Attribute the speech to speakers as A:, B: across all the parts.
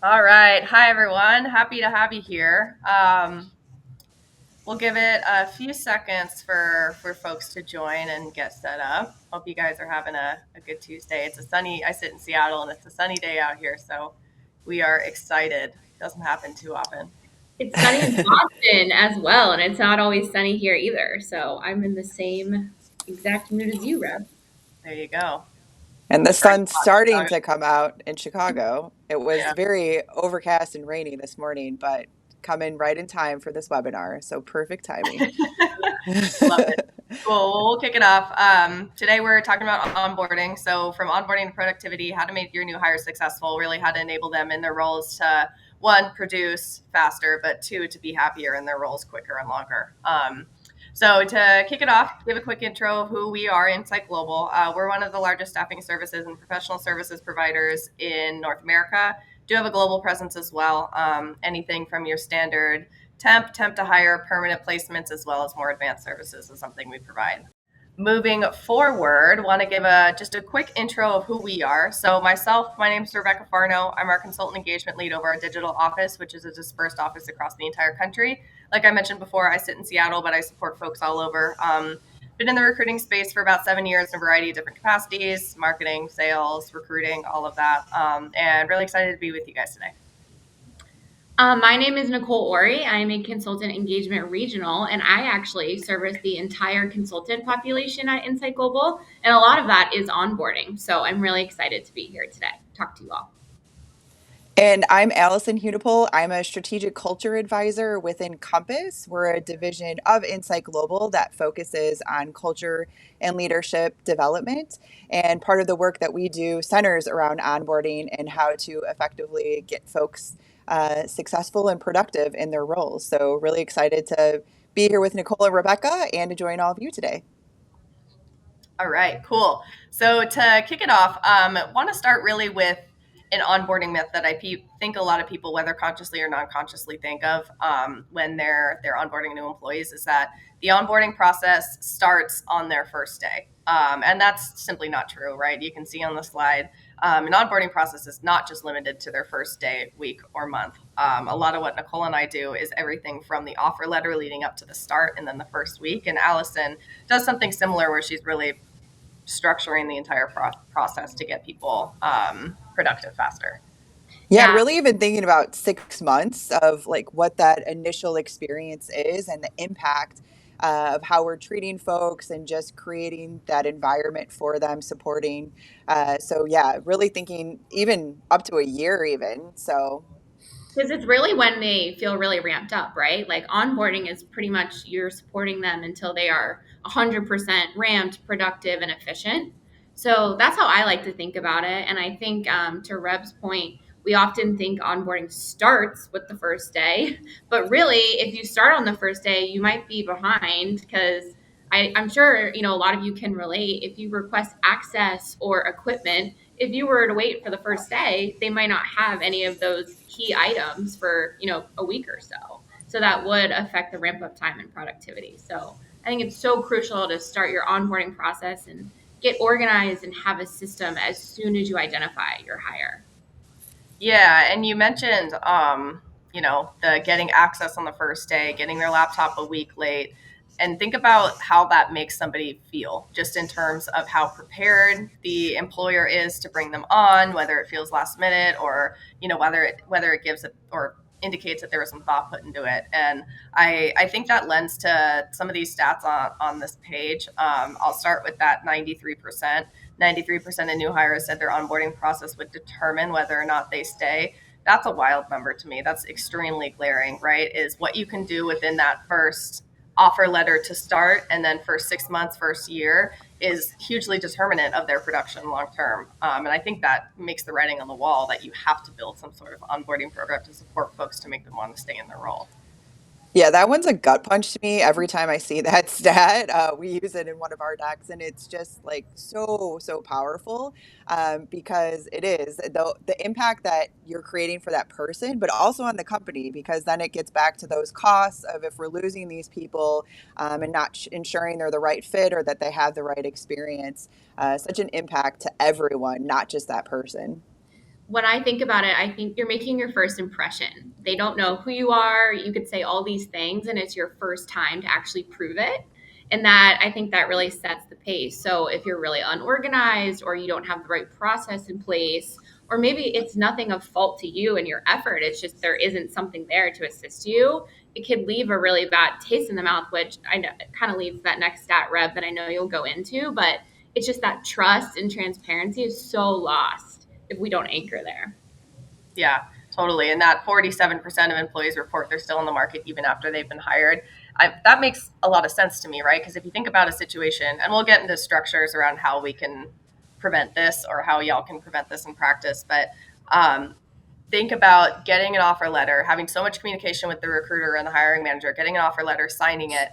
A: All right. Hi, everyone. Happy to have you here. We'll give it a few seconds for folks to join and get set up. Hope you guys are having a good Tuesday. I sit in Seattle and it's a sunny day out here. So we are excited. Doesn't happen too often.
B: It's sunny in Boston as well, and it's not always sunny here either. So I'm in the same exact mood as you, Reb.
A: There you go.
C: And the
A: Very
C: sun's
A: hot in
C: starting
A: Chicago.
C: to come out in Chicago. It was
A: Yeah.
C: very overcast and rainy this morning, but coming right in time for this webinar. So perfect timing.
A: Love it. Cool. Well, we'll kick it off. Today we're talking about onboarding. So from onboarding to productivity, how to make your new hires successful, really how to enable them in their roles to, one, produce faster, but two, to be happier in their roles quicker and longer. So to kick it off, give a quick intro of who we are, Insight Global. We're one of the largest staffing services and professional services providers in North America. Do have a global presence as well. Anything from your standard temp to hire, permanent placements, as well as more advanced services is something we provide. Moving forward, want to give just a quick intro of who we are. So myself, my name is Rebecca Farno. I'm our consultant engagement lead over our digital office, which is a dispersed office across the entire country. Like I mentioned before, I sit in Seattle, but I support folks all over. Been in the recruiting space for about 7 years in a variety of different capacities: marketing, sales, recruiting, all of that. And really excited to be with you guys today.
B: My name is Nicole Ori. I'm a consultant engagement regional, and I actually service the entire consultant population at Insight Global. And a lot of that is onboarding. So I'm really excited to be here today, talk to you all.
C: And I'm Allison Hudipole. I'm a strategic culture advisor within Compass. We're a division of Insight Global that focuses on culture and leadership development. And part of the work that we do centers around onboarding and how to effectively get folks successful and productive in their roles. So, really excited to be here with Nicole and Rebecca and to join all of you today.
A: All right, cool. So to kick it off, I want to start really with an onboarding myth that think a lot of people, whether consciously or non-consciously, think of when they're onboarding new employees, is that the onboarding process starts on their first day, and that's simply not true, right? You can see on the slide, an onboarding process is not just limited to their first day, week, or month. A lot of what Nicole and I do is everything from the offer letter leading up to the start, and then the first week. And Allison does something similar where she's really structuring the entire process to get people productive faster.
C: Yeah,
B: Yeah.
C: really even thinking about 6 months of like what that initial experience is and the impact of how we're treating folks and just creating that environment for them, supporting. So yeah, really thinking even up to a year even. So
B: Because it's really when they feel really ramped up, right? Like onboarding is pretty much you're supporting them until they are 100% ramped, productive, and efficient. So that's how I like to think about it. And I think to Reb's point, we often think onboarding starts with the first day. But really, if you start on the first day, you might be behind because I'm sure, a lot of you can relate. If you request access or equipment, if you were to wait for the first day, they might not have any of those key items for, a week or so. So that would affect the ramp up time and productivity. So I think it's so crucial to start your onboarding process and get organized and have a system as soon as you identify your hire.
A: Yeah, and you mentioned, the getting access on the first day, getting their laptop a week late, and think about how that makes somebody feel, just in terms of how prepared the employer is to bring them on, whether it feels last minute or whether it gives it or indicates that there was some thought put into it. And I think that lends to some of these stats on this page. I'll start with that 93%. 93% of new hires said their onboarding process would determine whether or not they stay. That's a wild number to me. That's extremely glaring, right? Is what you can do within that first offer letter to start, and then for 6 months, first year, is hugely determinant of their production long term. And I think that makes the writing on the wall that you have to build some sort of onboarding program to support folks to make them want to stay in their role.
C: yeah, that one's a gut punch to me every time I see that stat. We use it in one of our decks, and it's just like so powerful because it is the impact that you're creating for that person, but also on the company, because then it gets back to those costs of if we're losing these people and not ensuring they're the right fit or that they have the right experience. Such an impact to everyone, not just that person.
B: when I think about it, I think you're making your first impression. They don't know who you are. You could say all these things, and it's your first time to actually prove it. And that, I think that really sets the pace. So if you're really unorganized or you don't have the right process in place, or maybe it's nothing of fault to you and your effort, it's just there isn't something there to assist you, it could leave a really bad taste in the mouth, which I know kind of leads to that next stat, Rev, that I know you'll go into. But it's just that trust and transparency is so lost if we don't anchor there.
A: Yeah, totally. And that 47% of employees report they're still in the market even after they've been hired. That makes a lot of sense to me, right? Because if you think about a situation, and we'll get into structures around how we can prevent this or how y'all can prevent this in practice, but um, think about getting an offer letter, having so much communication with the recruiter and the hiring manager, getting an offer letter, signing it,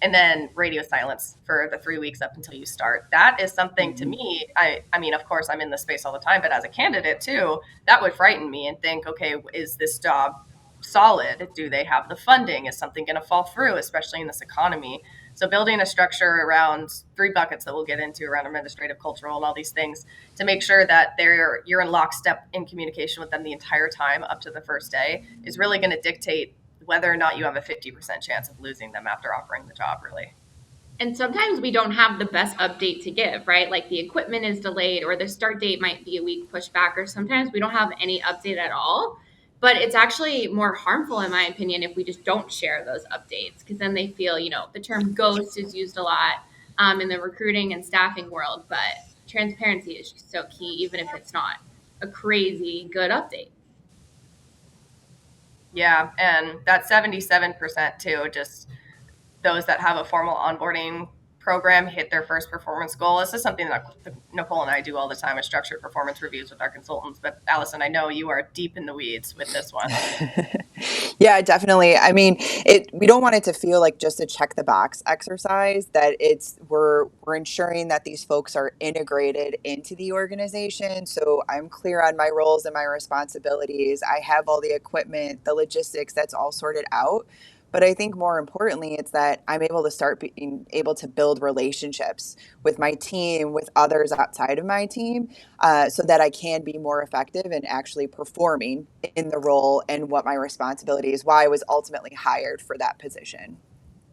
A: and then radio silence for the 3 weeks up until you start. That is something to me. I mean, of course, I'm in the space all the time, but as a candidate too, that would frighten me and think, okay, is this job solid? Do they have the funding? Is something going to fall through, especially in this economy? So building a structure around 3 buckets that we'll get into around administrative, cultural, and all these things to make sure that you're in lockstep in communication with them the entire time up to the first day is really going to dictate whether or not you have a 50% chance of losing them after offering the job, really.
B: And sometimes we don't have the best update to give, right? Like the equipment is delayed or the start date might be a week pushed back, or sometimes we don't have any update at all. But it's actually more harmful, in my opinion, if we just don't share those updates, because then they feel, the term ghost is used a lot in the recruiting and staffing world. But transparency is just so key, even if it's not a crazy good update.
A: Yeah, and that 77% too, just those that have a formal onboarding program hit their first performance goal. This is something that Nicole and I do all the time with structured performance reviews with our consultants. But Allison, I know you are deep in the weeds with this one.
C: Yeah, definitely. I mean, we don't want it to feel like just a check the box exercise, that we're ensuring that these folks are integrated into the organization. So I'm clear on my roles and my responsibilities. I have all the equipment, the logistics, that's all sorted out. But I think more importantly, it's that I'm able to start being able to build relationships with my team, with others outside of my team, so that I can be more effective in actually performing in the role and what my responsibility is, why I was ultimately hired for that position.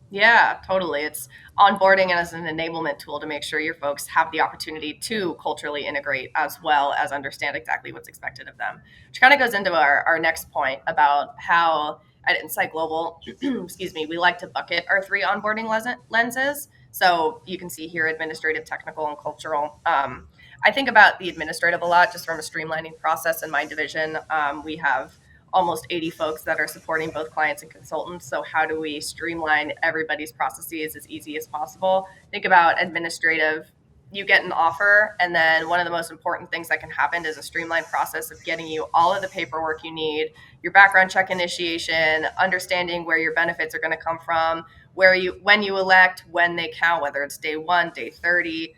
A: Yeah, totally. It's onboarding as an enablement tool to make sure your folks have the opportunity to culturally integrate as well as understand exactly what's expected of them. Which kind of goes into our next point about how at Insight Global, excuse me, we like to bucket our three onboarding lenses. So you can see here administrative, technical, and cultural. I think about the administrative a lot just from a streamlining process in my division. We have almost 80 folks that are supporting both clients and consultants. So how do we streamline everybody's processes as easy as possible? Think about administrative. You get an offer, and then one of the most important things that can happen is a streamlined process of getting you all of the paperwork you need, your background check initiation, understanding where your benefits are going to come from, when you elect, when they count, whether it's day 1, day 30,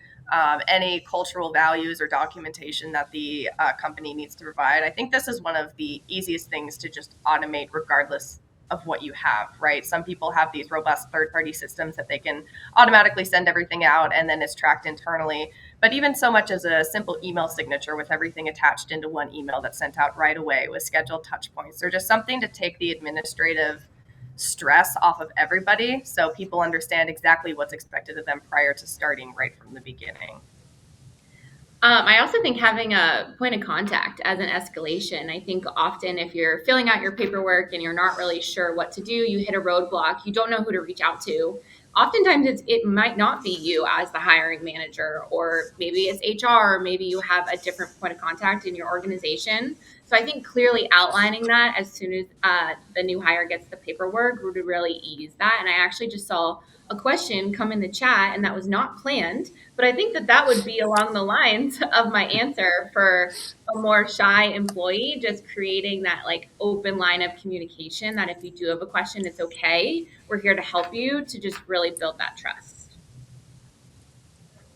A: any cultural values or documentation that the company needs to provide. I think this is one of the easiest things to just automate regardless of what you have, right? Some people have these robust third-party systems that they can automatically send everything out and then it's tracked internally. But even so much as a simple email signature with everything attached into one email that's sent out right away with scheduled touch points, or just something to take the administrative stress off of everybody so people understand exactly what's expected of them prior to starting right from the beginning.
B: I also think having a point of contact as an escalation. I think often if you're filling out your paperwork and you're not really sure what to do, you hit a roadblock, you don't know who to reach out to. Oftentimes it might not be you as the hiring manager, or maybe it's HR, or maybe you have a different point of contact in your organization. So I think clearly outlining that as soon as the new hire gets the paperwork would really ease that. And I actually just saw a question come in the chat, and that was not planned, but I think that would be along the lines of my answer for a more shy employee, just creating that like open line of communication that if you do have a question, it's okay. We're here to help you, to just really build that trust.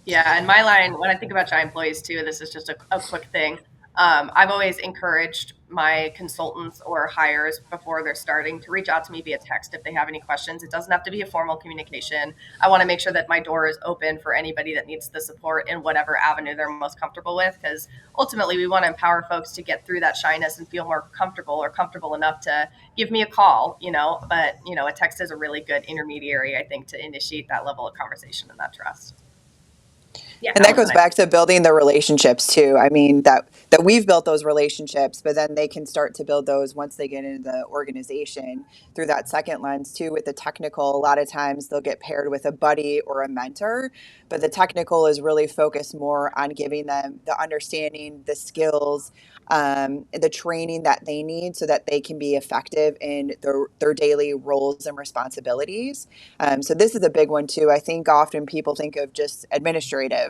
A: Yeah, and my line, when I think about shy employees too, this is just a quick thing. I've always encouraged my consultants or hires before they're starting to reach out to me via text if they have any questions. It doesn't have to be a formal communication. I want to make sure that my door is open for anybody that needs the support in whatever avenue they're most comfortable with, because ultimately we want to empower folks to get through that shyness and feel more comfortable or comfortable enough to give me a call, but a text is a really good intermediary, I think, to initiate that level of conversation and that trust.
B: Yeah.
C: And that goes back to building the relationships too. I mean, that we've built those relationships, but then they can start to build those once they get into the organization through that second lens too. With the technical, a lot of times they'll get paired with a buddy or a mentor, but the technical is really focused more on giving them the understanding, the skills, the training that they need so that they can be effective in their daily roles and responsibilities. So this is a big one too. I think often people think of just administrative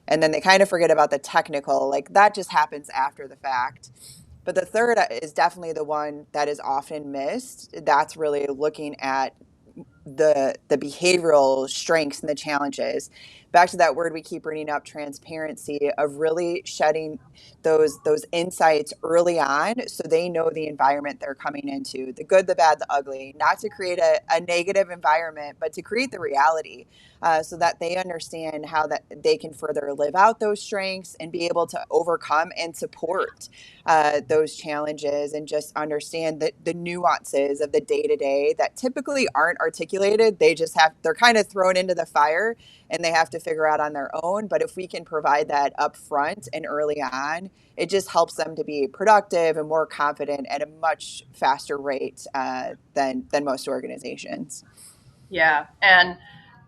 C: and then they kind of forget about the technical, like that just happens after the fact. But the third is definitely the one that is often missed. That's really looking at the behavioral strengths and the challenges. Back to that word we keep bringing up, transparency, of really shedding those insights early on so they know the environment they're coming into, the good, the bad, the ugly, not to create a negative environment, but to create the reality, so that they understand how that they can further live out those strengths and be able to overcome and support those challenges, and just understand the nuances of the day to day that typically aren't articulated. They're kind of thrown into the fire and they have to figure out on their own. But if we can provide that up front and early on, it just helps them to be productive and more confident at a much faster rate than most organizations.
A: Yeah. And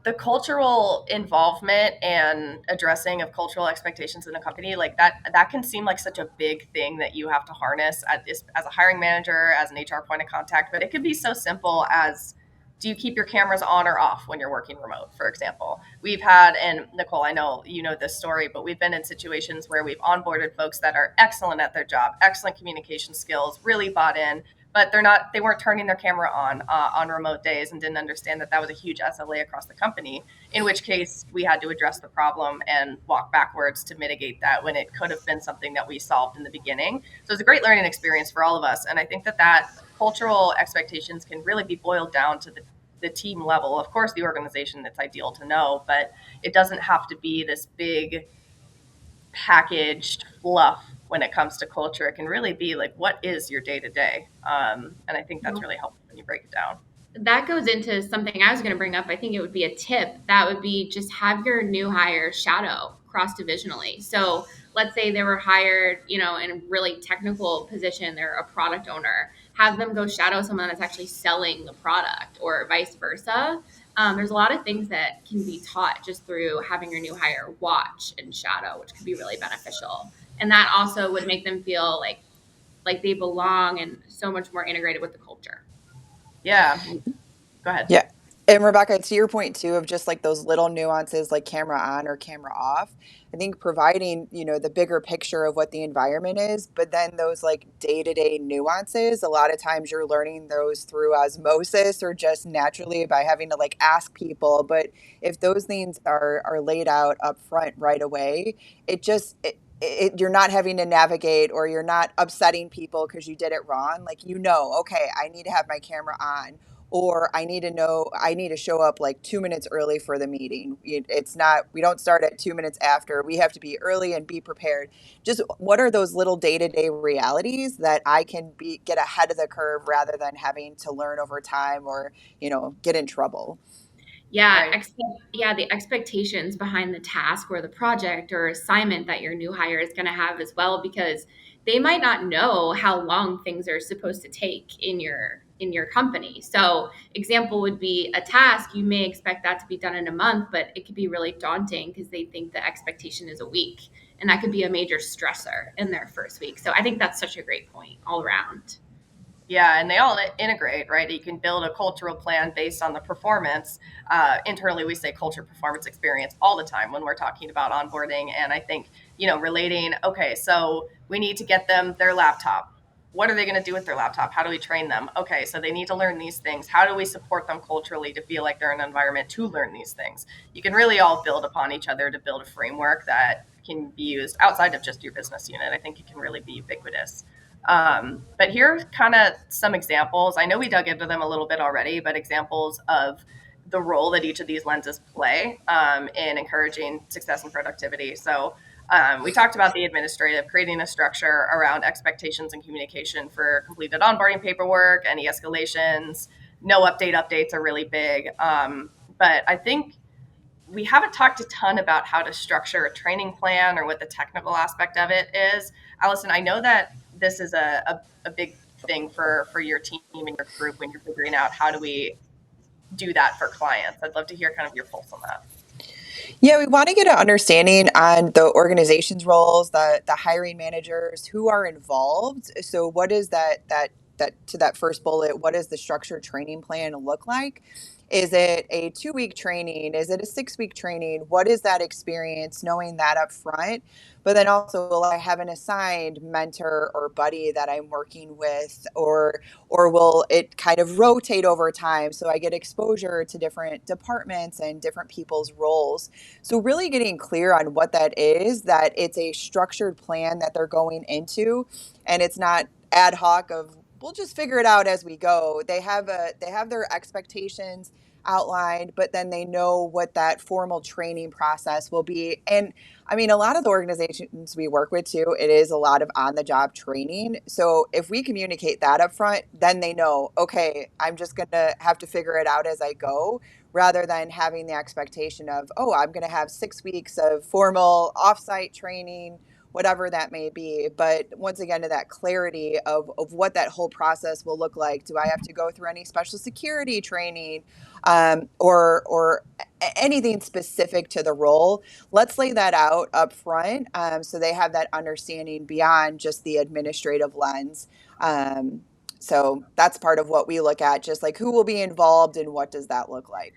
A: the cultural involvement and addressing of cultural expectations in a company, like that can seem like such a big thing that you have to harness as a hiring manager, as an HR point of contact. But it could be so simple as, do you keep your cameras on or off when you're working remote, for example? We've had, and Nicole, I know you know this story, but we've been in situations where we've onboarded folks that are excellent at their job, excellent communication skills, really bought in, but they weren't turning their camera on remote days, and didn't understand that that was a huge SLA across the company, in which case we had to address the problem and walk backwards to mitigate that when it could have been something that we solved in the beginning. So it's a great learning experience for all of us. And I think that cultural expectations can really be boiled down to the team level. Of course, the organization, it's ideal to know, but it doesn't have to be this big packaged fluff when it comes to culture. It can really be like, what is your day to day? And I think that's really helpful when you break it down.
B: That goes into something I was going to bring up. I think it would be a tip. That would be just have your new hire shadow cross divisionally. So let's say they were hired, in a really technical position, they're a product owner. Have them go shadow someone that's actually selling the product, or vice versa. There's a lot of things that can be taught just through having your new hire watch and shadow, which could be really beneficial. And that also would make them feel like they belong and so much more integrated with the culture.
A: Yeah. Go ahead.
C: Yeah. And Rebecca, to your point too, of just like those little nuances like camera on or camera off, I think providing, the bigger picture of what the environment is, but then those like day-to-day nuances, a lot of times you're learning those through osmosis or just naturally by having to like ask people. But if those things are laid out up front right away, you're not having to navigate, or you're not upsetting people because you did it wrong. Like, okay, I need to have my camera on, or I need to show up like 2 minutes early for the meeting. We don't start at 2 minutes after. We have to be early and be prepared. Just what are those little day-to-day realities that I can get ahead of the curve rather than having to learn over time, or, get in trouble.
B: Yeah,
A: Right.
B: the expectations behind the task or the project or assignment that your new hire is going to have as well, because they might not know how long things are supposed to take in your company. So, example would be a task, you may expect that to be done in a month, but it could be really daunting because they think the expectation is a week, and that could be a major stressor in their first week. So, I think that's such a great point all around.
A: Yeah, and they all integrate, right? You can build a cultural plan based on the performance. Internally, we say culture, performance, experience all the time when we're talking about onboarding. And I think, relating, okay, so we need to get them their laptop. what are they going to do with their laptop? How do we train them? Okay, so they need to learn these things. How do we support them culturally to feel like they're in an environment to learn these things? You can really all build upon each other to build a framework that can be used outside of just your business unit. I think it can really be ubiquitous. But here are kind of some examples. I know we dug into them a little bit already, but examples of the role that each of these lenses play in encouraging success and productivity. So we talked about the administrative, creating a structure around expectations and communication for completed onboarding paperwork, any escalations, no updates are really big. But I think we haven't talked a ton about how to structure a training plan or what the technical aspect of it is. Allison, I know that this is a big thing for your team and your group when you're figuring out how do we do that for clients. I'd love to hear kind of your pulse on that.
C: Yeah, we want to get an understanding on the organization's roles, the hiring managers, who are involved. So what is that to that first bullet, what does the structured training plan look like? Is it a 2-week training? Is it a 6-week training? What is that experience? Knowing that up front. But then also, will I have an assigned mentor or buddy that I'm working with, or will it kind of rotate over time so I get exposure to different departments and different people's roles? So really getting clear on what that is, that it's a structured plan that they're going into, and it's not ad hoc of we'll just figure it out as we go. They have their expectations outlined, but then they know what that formal training process will be. And I mean, a lot of the organizations we work with too, it is a lot of on the job training. So if we communicate that up front, then they know, okay, I'm just going to have to figure it out as I go, rather than having the expectation of, oh, I'm going to have 6 weeks of formal offsite training, whatever that may be. But once again, to that clarity of what that whole process will look like. Do I have to go through any special security training, or anything specific to the role? Let's lay that out up front, so they have that understanding beyond just the administrative lens. So that's part of what we look at, just like who will be involved and what does that look like.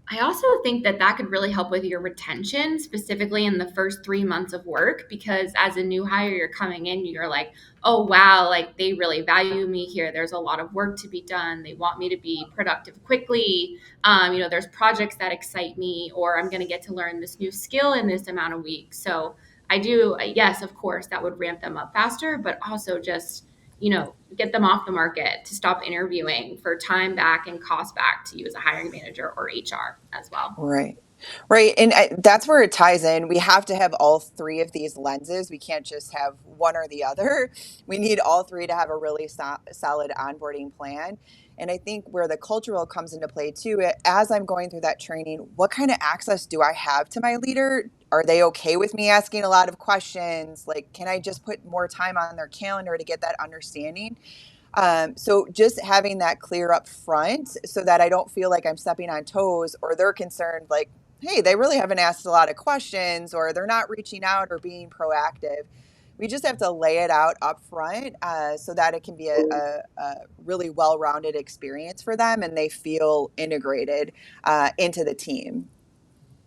B: I also think that could really help with your retention, specifically in the first 3 months of work, because as a new hire, you're coming in, you're like, oh, wow, like they really value me here. There's a lot of work to be done. They want me to be productive quickly. There's projects that excite me, or I'm going to get to learn this new skill in this amount of weeks. So I do, yes, of course, that would ramp them up faster, but also just get them off the market, to stop interviewing, for time back and cost back to you as a hiring manager or HR as well.
C: Right. Right. And that's where it ties in. We have to have all three of these lenses. We can't just have one or the other. We need all three to have a really solid onboarding plan. And I think where the cultural comes into play too, as I'm going through that training, what kind of access do I have to my leader? Are they okay with me asking a lot of questions? Like, can I just put more time on their calendar to get that understanding? So just having that clear up front so that I don't feel like I'm stepping on toes, or they're concerned like, hey, they really haven't asked a lot of questions, or they're not reaching out or being proactive. We just have to lay it out up front, so that it can be a really well-rounded experience for them and they feel integrated into the team.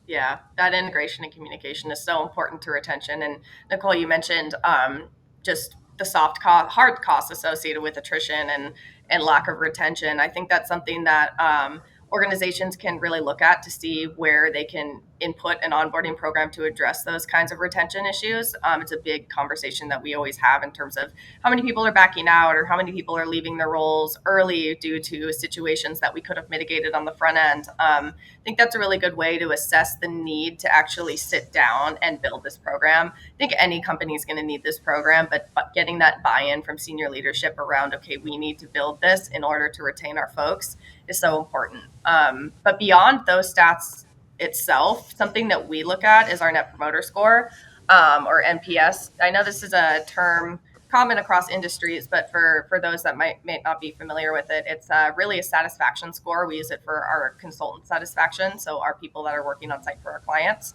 A: Yeah, that integration and communication is so important to retention. And Nicole, you mentioned just the soft cost, hard costs associated with attrition and lack of retention. I think that's something that organizations can really look at to see where they can input an onboarding program to address those kinds of retention issues. It's a big conversation that we always have in terms of how many people are backing out or how many people are leaving their roles early due to situations that we could have mitigated on the front end. I think that's a really good way to assess the need to actually sit down and build this program. I think any company is going to need this program, but getting that buy-in from senior leadership around, okay, we need to build this in order to retain our folks is so important. But beyond those stats itself, something that we look at is our Net Promoter Score, or NPS. I know this is a term common across industries, but for those that may not be familiar with it, it's really a satisfaction score. We use it for our consultant satisfaction, so our people that are working on site for our clients.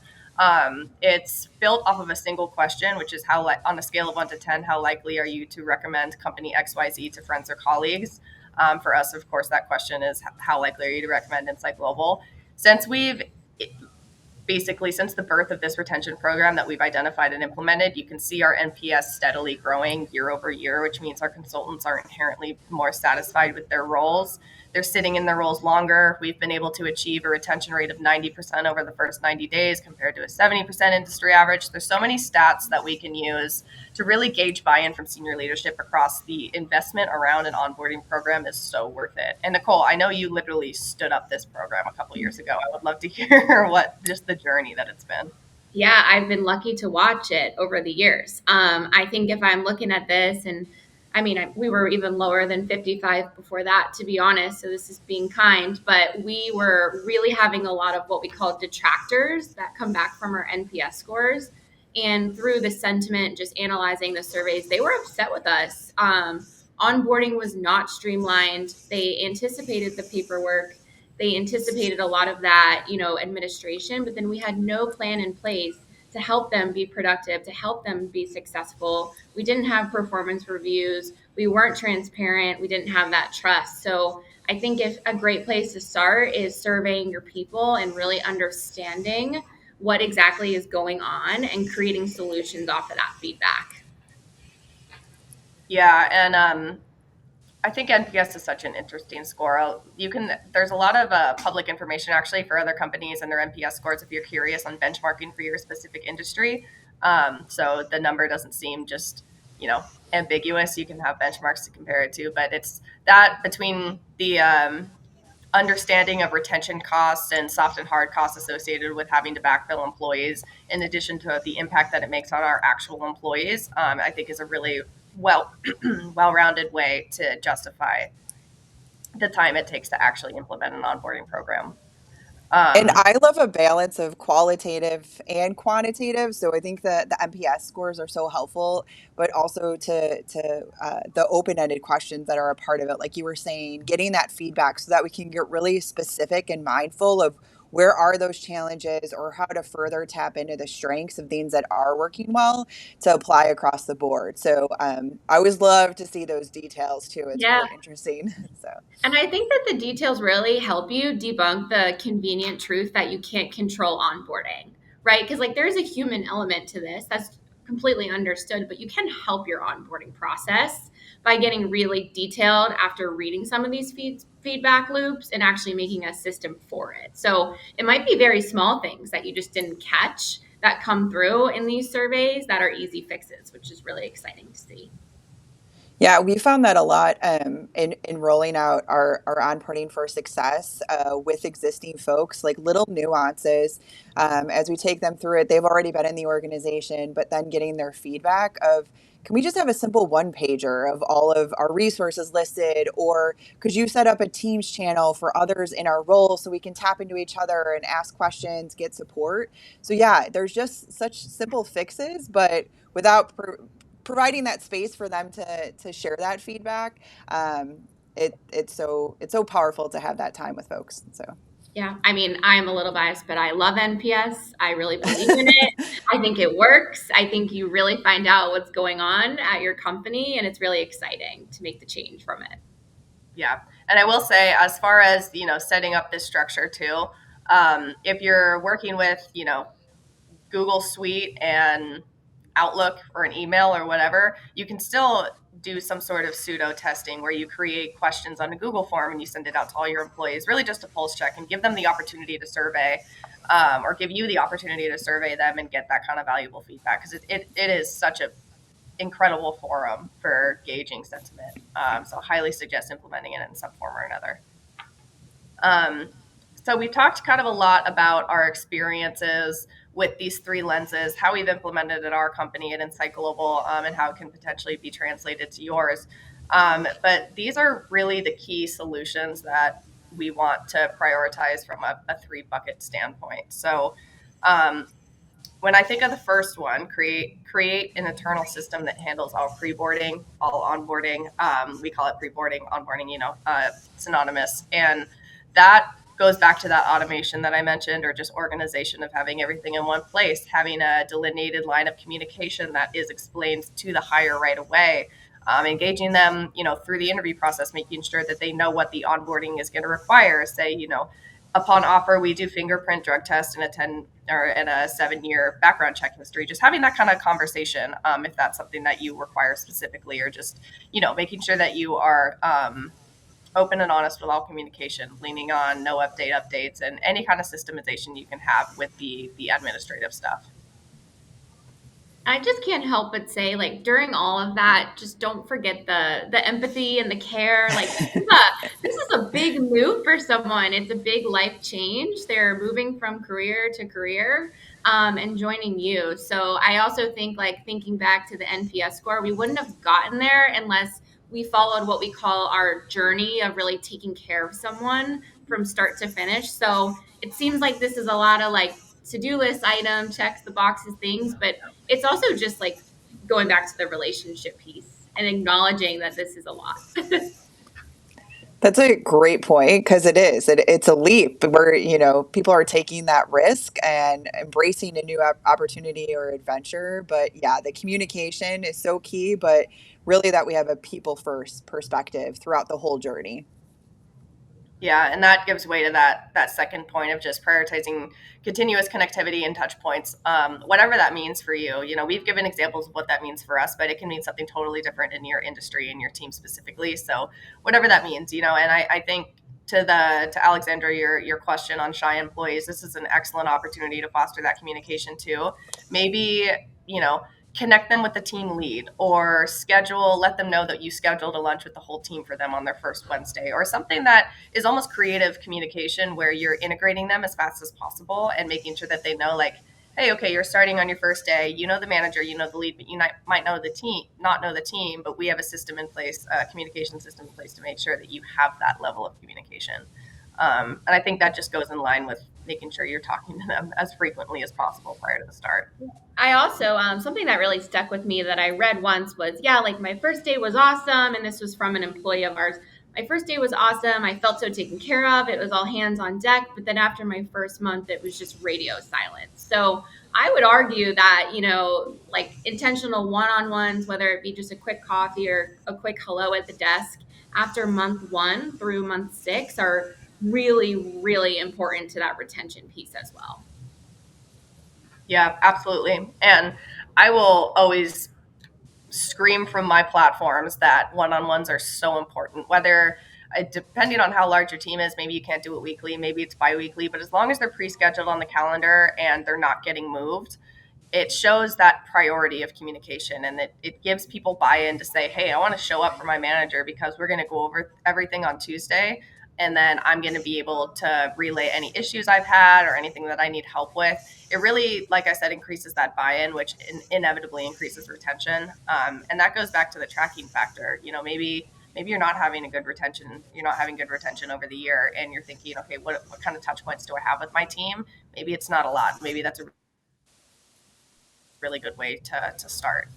A: It's built off of a single question, which is how, on a scale of 1 to 10, how likely are you to recommend company XYZ to friends or colleagues? For us, of course, that question is how likely are you to recommend Insight Global? Since we've basically since the birth of this retention program that we've identified and implemented, you can see our NPS steadily growing year over year, which means our consultants are inherently more satisfied with their roles. They're sitting in their roles longer. We've been able to achieve a retention rate of 90% over the first 90 days compared to a 70% industry average. There's so many stats that we can use to really gauge buy-in from senior leadership across the investment around an onboarding program is so worth it. And Nicole, I know you literally stood up this program a couple years ago. I would love to hear what just the journey that it's been.
B: Yeah, I've been lucky to watch it over the years. I think if I'm looking at this, and I mean, we were even lower than 55 before that, to be honest. So this is being kind, but we were really having a lot of what we call detractors that come back from our NPS scores. And through the sentiment, just analyzing the surveys, they were upset with us. Onboarding was not streamlined. They anticipated the paperwork. They anticipated a lot of that, administration, but then we had no plan in place to help them be productive, to help them be successful. We didn't have performance reviews. We weren't transparent. We didn't have that trust. So I think if a great place to start is surveying your people and really understanding what exactly is going on and creating solutions off of that feedback.
A: Yeah, and I think NPS is such an interesting score. There's a lot of public information actually for other companies and their NPS scores if you're curious on benchmarking for your specific industry. So the number doesn't seem just, ambiguous. You can have benchmarks to compare it to, but it's that between the understanding of retention costs and soft and hard costs associated with having to backfill employees, in addition to the impact that it makes on our actual employees, I think is a really well-rounded way to justify the time it takes to actually implement an onboarding program.
C: And I love a balance of qualitative and quantitative. So I think that the NPS scores are so helpful, but also to the open-ended questions that are a part of it. Like you were saying, getting that feedback so that we can get really specific and mindful of where are those challenges or how to further tap into the strengths of things that are working well to apply across the board. So I always love to see those details too. It's
B: Yeah.
C: really interesting. So.
B: And I think that the details really help you debunk the convenient truth that you can't control onboarding, right? Because there's a human element to this that's completely understood, but you can help your onboarding process by getting really detailed after reading some of these feedback loops and actually making a system for it. So it might be very small things that you just didn't catch that come through in these surveys that are easy fixes, which is really exciting to see.
C: Yeah, we found that a lot in rolling out our onboarding for success with existing folks, like little nuances as we take them through it. They've already been in the organization, but then getting their feedback of, can we just have a simple one pager of all of our resources listed? Or could you set up a Teams channel for others in our role so we can tap into each other and ask questions, get support? So yeah, there's just such simple fixes, but without providing that space for them to share that feedback, it's so powerful to have that time with folks. So
B: yeah, I mean, I'm a little biased, but I love NPS. I really believe in it. I think it works. I think you really find out what's going on at your company, and it's really exciting to make the change from it.
A: Yeah, and I will say, as far as setting up this structure too, if you're working with Google Suite and Outlook or an email or whatever, you can still do some sort of pseudo testing where you create questions on a Google form and you send it out to all your employees, really just a pulse check and give them the opportunity to survey or give you the opportunity to survey them and get that kind of valuable feedback, because it is such an incredible forum for gauging sentiment. So highly suggest implementing it in some form or another. So we talked kind of a lot about our experiences with these three lenses, how we've implemented at our company at Insight Global, and how it can potentially be translated to yours. But these are really the key solutions that we want to prioritize from a three bucket standpoint. So when I think of the first one, create an internal system that handles all pre-boarding, all onboarding. We call it pre-boarding, onboarding, synonymous. And that goes back to that automation that I mentioned, or just organization of having everything in one place, having a delineated line of communication that is explained to the hire right away, engaging them, through the interview process, making sure that they know what the onboarding is going to require. Say, Upon offer, we do fingerprint drug test and a 7-year background check history. Just having that kind of conversation, if that's something that you require specifically, or just making sure that you are open and honest with all communication, leaning on no updates, and any kind of systemization you can have with the administrative stuff.
B: I just can't help but say, like, during all of that, just don't forget the empathy and the care. Like, this is a big move for someone. It's a big life change. They're moving from career to career, and joining you. So I also think, like, thinking back to the NPS score, we wouldn't have gotten there unless we followed what we call our journey of really taking care of someone from start to finish. So it seems like this is a lot of like to-do list item, checks the boxes things, but it's also just like going back to the relationship piece and acknowledging that this is a lot.
C: That's a great point because it is. It's a leap where, people are taking that risk and embracing a new opportunity or adventure. But yeah, the communication is so key, but really that we have a people first perspective throughout the whole journey.
A: Yeah, and that gives way to that second point of just prioritizing continuous connectivity and touch points, whatever that means for you. We've given examples of what that means for us, but it can mean something totally different in your industry and your team specifically. So whatever that means, and I think to Alexandra, your question on shy employees, this is an excellent opportunity to foster that communication too. Maybe, connect them with the team lead, or let them know that you scheduled a lunch with the whole team for them on their first Wednesday, or something that is almost creative communication where you're integrating them as fast as possible and making sure that they know, like, hey, okay, you're starting on your first day, the manager, the lead, but you might know the team, not know the team, but we have a system in place, a communication system in place to make sure that you have that level of communication. And I think that just goes in line with making sure you're talking to them as frequently as possible prior to the start.
B: I also, something that really stuck with me that I read once was, yeah, like my first day was awesome. And this was from an employee of ours. My first day was awesome. I felt so taken care of. It was all hands on deck. But then after my first month, it was just radio silence. So I would argue that, like intentional one on ones, whether it be just a quick coffee or a quick hello at the desk after month 1 through month 6 are really, really important to that retention piece as well.
A: Yeah, absolutely. And I will always scream from my platforms that one-on-ones are so important, whether depending on how large your team is, maybe you can't do it weekly, maybe it's bi-weekly, but as long as they're pre-scheduled on the calendar and they're not getting moved, it shows that priority of communication, and it gives people buy-in to say, hey, I want to show up for my manager because we're going to go over everything on Tuesday, and then I'm going to be able to relay any issues I've had or anything that I need help with. It really, like I said, increases that buy-in, which inevitably increases retention. And that goes back to the tracking factor. Maybe you're not having good retention over the year, and you're thinking, okay, what kind of touch points do I have with my team? Maybe it's not a lot. Maybe that's a really good way to start.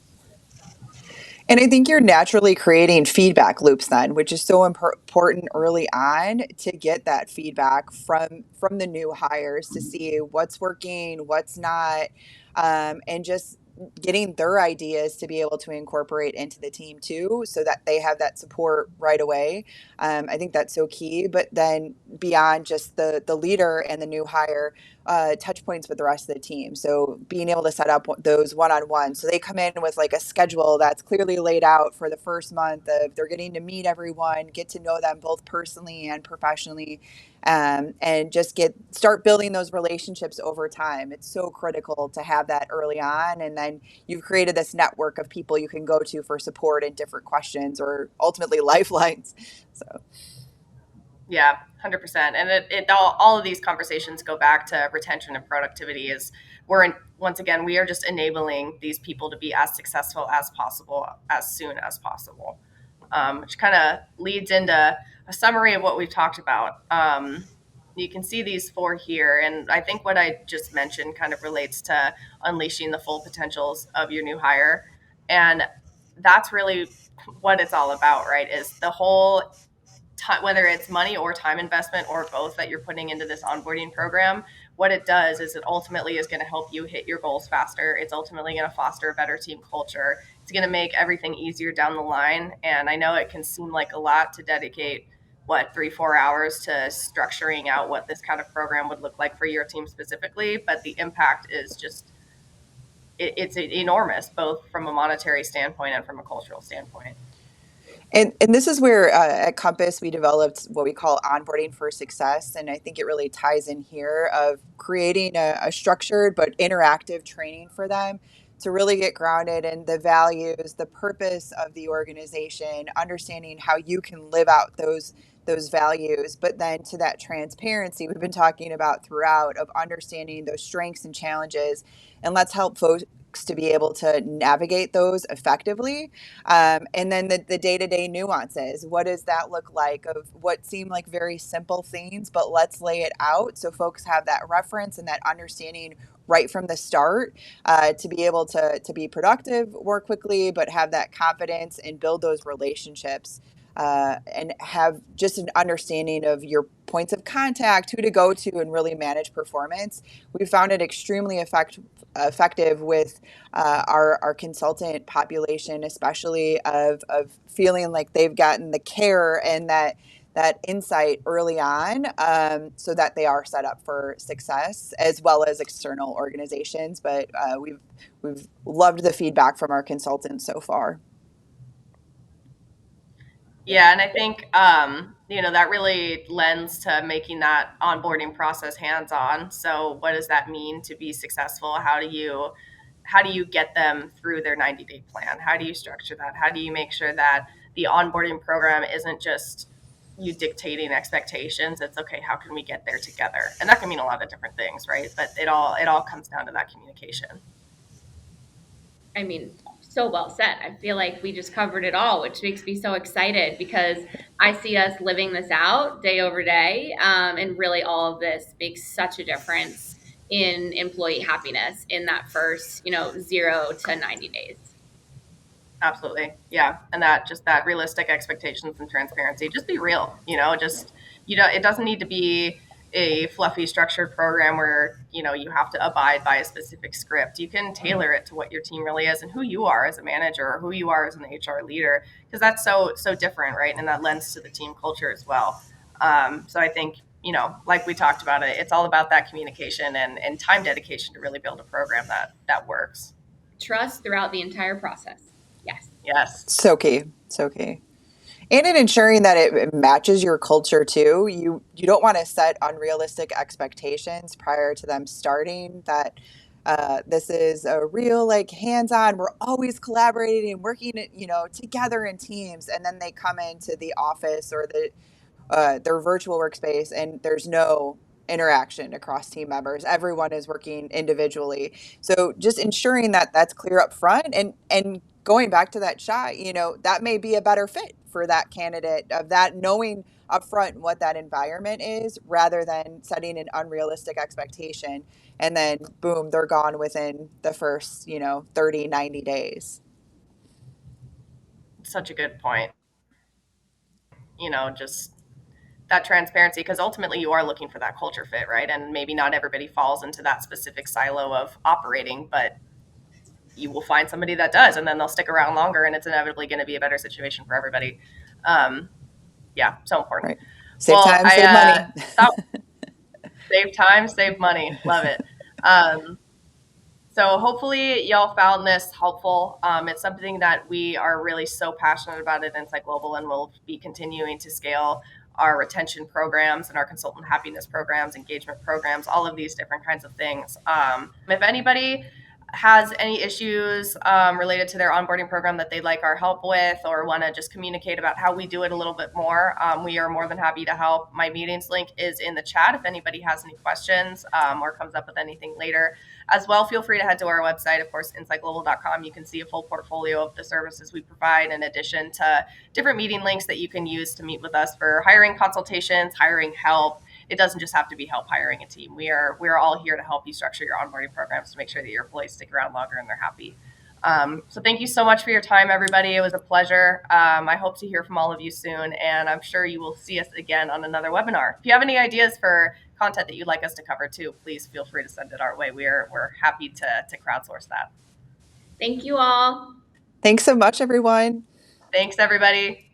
C: And I think you're naturally creating feedback loops then, which is so important early on to get that feedback from the new hires to see what's working, what's not, and just getting their ideas to be able to incorporate into the team too, so that they have that support right away. I think that's so key. But then beyond just the leader and the new hire, touch points with the rest of the team. So being able to set up those one-on-ones. So they come in with like a schedule that's clearly laid out for the first month of they're getting to meet everyone, get to know them both personally and professionally, and just start building those relationships over time. It's so critical to have that early on. And then you've created this network of people you can go to for support and different questions or ultimately lifelines. So.
A: Yeah, 100%. And all of these conversations go back to retention and productivity. Once again, we are just enabling these people to be as successful as possible, as soon as possible, which kind of leads into a summary of what we've talked about. You can see these 4 here. And I think what I just mentioned kind of relates to unleashing the full potentials of your new hire. And that's really what it's all about, right? Is the whole time, whether it's money or time investment or both that you're putting into this onboarding program, what it does is it ultimately is going to help you hit your goals faster. It's ultimately going to foster a better team culture. It's going to make everything easier down the line. And I know it can seem like a lot to dedicate 3-4 hours to structuring out what this kind of program would look like for your team specifically, but the impact is just it's enormous, both from a monetary standpoint and from a cultural standpoint.
C: And this is where at Compass we developed what we call onboarding for success, and I think it really ties in here of creating a structured but interactive training for them to really get grounded in the values, the purpose of the organization, understanding how you can live out those values, but then to that transparency we've been talking about throughout of understanding those strengths and challenges, and let's help folks to be able to navigate those effectively. And then the day-to-day nuances, what does that look like of what seem like very simple things, but let's lay it out so folks have that reference and that understanding right from the start, to be able to be productive, work quickly, but have that confidence and build those relationships, and have just an understanding of your points of contact, who to go to, and really manage performance. We found it extremely effective with our consultant population, especially of feeling like they've gotten the care and that insight early on, so that they are set up for success, as well as external organizations. But we've loved the feedback from our consultants so far.
A: Yeah, and I think that really lends to making that onboarding process hands-on. So what does that mean to be successful? How do you get them through their 90-day plan? How do you structure that? How do you make sure that the onboarding program isn't just you dictating expectations? It's okay, how can we get there together? And that can mean a lot of different things, right? But it all comes down to that communication.
B: I mean, so well said. I feel like we just covered it all, which makes me so excited because I see us living this out day over day. And really, all of this makes such a difference in employee happiness in that first, 0 to 90 days.
A: Absolutely. Yeah. And that realistic expectations and transparency, just be real, just, it doesn't need to be a fluffy structured program where, you have to abide by a specific script. You can tailor it to what your team really is and who you are as a manager or who you are as an HR leader, because that's so different, right? And that lends to the team culture as well. So I think, like we talked about it's all about that communication and time dedication to really build a program that works.
B: Trust throughout the entire process. Yes.
A: Yes.
C: So key, so key. And in ensuring that it matches your culture too. You don't want to set unrealistic expectations prior to them starting. That this is a real like hands-on. We're always collaborating and working, together in teams, and then they come into the office or their virtual workspace, and there's no interaction across team members. Everyone is working individually. So just ensuring that that's clear up front, and going back to that shot, that may be a better fit for that candidate, of that knowing upfront what that environment is, rather than setting an unrealistic expectation and then boom, they're gone within the first 30, 90 days.
A: Such a good point. Just that transparency, because ultimately you are looking for that culture fit, right? And maybe not everybody falls into that specific silo of operating, but you will find somebody that does, and then they'll stick around longer, and it's inevitably going to be a better situation for everybody. Yeah, so important.
C: Right. Save time, save money.
A: Save time, save money. Love it. So hopefully y'all found this helpful. It's something that we are really so passionate about at Insight Global, and we'll be continuing to scale our retention programs and our consultant happiness programs, engagement programs, all of these different kinds of things. If anybody has any issues related to their onboarding program that they'd like our help with, or want to just communicate about how we do it a little bit more, we are more than happy to help. My meetings link is in the chat if anybody has any questions or comes up with anything later. As well, feel free to head to our website, of course, insightglobal.com. You can see a full portfolio of the services we provide, in addition to different meeting links that you can use to meet with us for hiring consultations, hiring help. It doesn't just have to be help hiring a team. We're all here to help you structure your onboarding programs to make sure that your employees stick around longer and they're happy. So thank you so much for your time, everybody. It was a pleasure. I hope to hear from all of you soon, and I'm sure you will see us again on another webinar. If you have any ideas for content that you'd like us to cover too, please feel free to send it our way. We're happy to crowdsource that.
B: Thank you all.
C: Thanks so much, everyone.
A: Thanks, everybody.